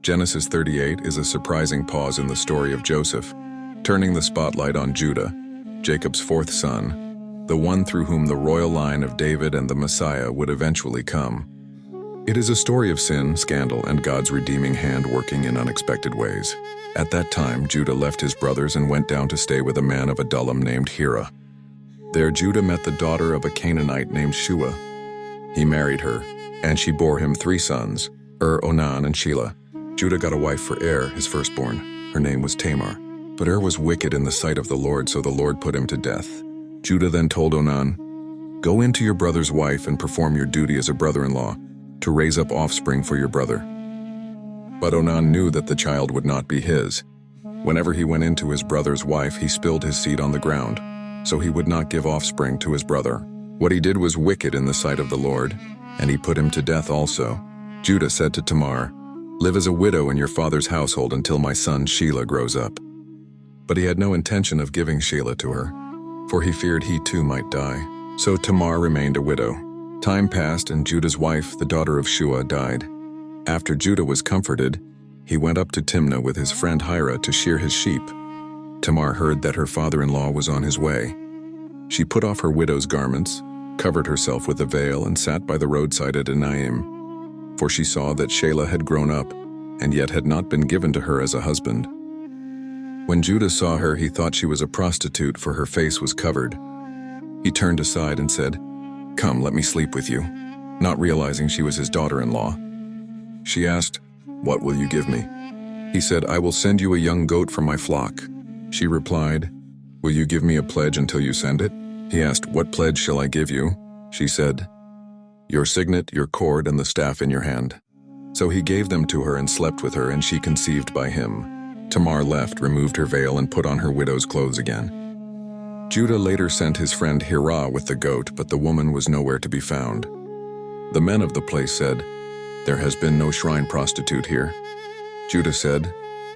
Genesis 38 is a surprising pause in the story of Joseph, turning the spotlight on Judah, Jacob's fourth son, the one through whom the royal line of David and the Messiah would eventually come. It is a story of sin, scandal, and God's redeeming hand working in unexpected ways. At that time, Judah left his brothers and went down to stay with a man of Adullam named Hira. There Judah met the daughter of a Canaanite named Shelah. He married her, and she bore him 3 sons, Onan and Shelah. Judah got a wife for his firstborn. Her name was Tamar. But was wicked in the sight of the Lord, so the Lord put him to death. Judah then told Onan, "Go into your brother's wife and perform your duty as a brother-in-law, to raise up offspring for your brother." But Onan knew that the child would not be his. Whenever he went into his brother's wife, he spilled his seed on the ground, so he would not give offspring to his brother. What he did was wicked in the sight of the Lord, and he put him to death also. Judah said to Tamar, "Live as a widow in your father's household until my son Shelah grows up." But he had no intention of giving Shelah to her, for he feared he too might die. So Tamar remained a widow. Time passed, and Judah's wife, the daughter of Shelah, died. After Judah was comforted, he went up to Timnah with his friend Hira to shear his sheep. Tamar heard that her father-in-law was on his way. She put off her widow's garments, covered herself with a veil, and sat by the roadside at Enaim, for she saw that Shelah had grown up, and yet had not been given to her as a husband. When Judah saw her, he thought she was a prostitute, for her face was covered. He turned aside and said, "Come, let me sleep with you," not realizing she was his daughter-in-law. She asked, "What will you give me?" He said, "I will send you a young goat from my flock." She replied, "Will you give me a pledge until you send it?" He asked, "What pledge shall I give you?" She said, "Your signet, your cord, and the staff in your hand." So he gave them to her and slept with her, and she conceived by him. Tamar left, removed her veil, and put on her widow's clothes again. Judah later sent his friend Hira with the goat, but the woman was nowhere to be found. The men of the place said, "There has been no shrine prostitute here." Judah said,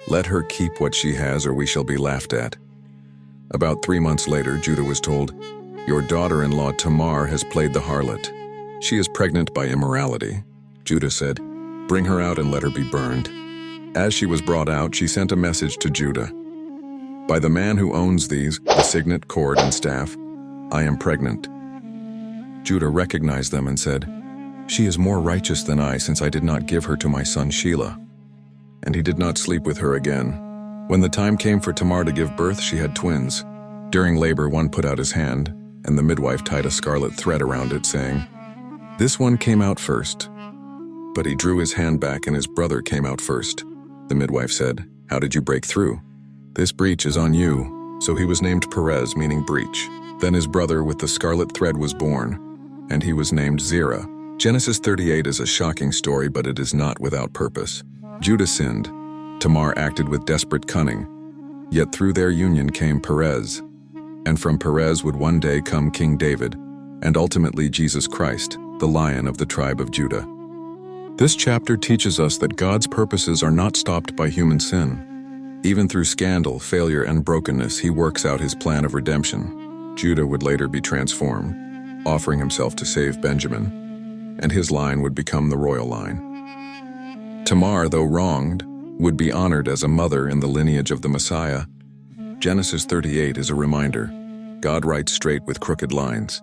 "Let her keep what she has, or we shall be laughed at." About 3 months later, Judah was told, "Your daughter-in-law Tamar has played the harlot. She is pregnant by immorality." Judah said, "Bring her out and let her be burned." As she was brought out, she sent a message to Judah. "By the man who owns these, the signet, cord, and staff, I am pregnant." Judah recognized them and said, "She is more righteous than I, since I did not give her to my son Shelah." And he did not sleep with her again. When the time came for Tamar to give birth, she had twins. During labor, one put out his hand, and the midwife tied a scarlet thread around it, saying, "This one came out first." But he drew his hand back, and his brother came out first. The midwife said, "How did you break through? This breach is on you." So he was named Perez, meaning breach. Then his brother with the scarlet thread was born, and he was named Zerah. Genesis 38 is a shocking story, but it is not without purpose. Judah sinned. Tamar acted with desperate cunning. Yet through their union came Perez. And from Perez would one day come King David, and ultimately Jesus Christ, the Lion of the tribe of Judah. This chapter teaches us that God's purposes are not stopped by human sin. Even through scandal, failure, and brokenness, he works out his plan of redemption. Judah would later be transformed, offering himself to save Benjamin, and his line would become the royal line. Tamar, though wronged, would be honored as a mother in the lineage of the Messiah. Genesis 38 is a reminder. God writes straight with crooked lines.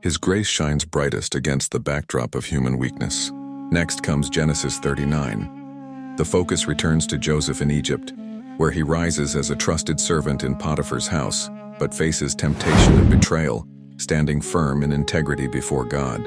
His grace shines brightest against the backdrop of human weakness. Next comes Genesis 39. The focus returns to Joseph in Egypt, where he rises as a trusted servant in Potiphar's house, but faces temptation and betrayal, standing firm in integrity before God.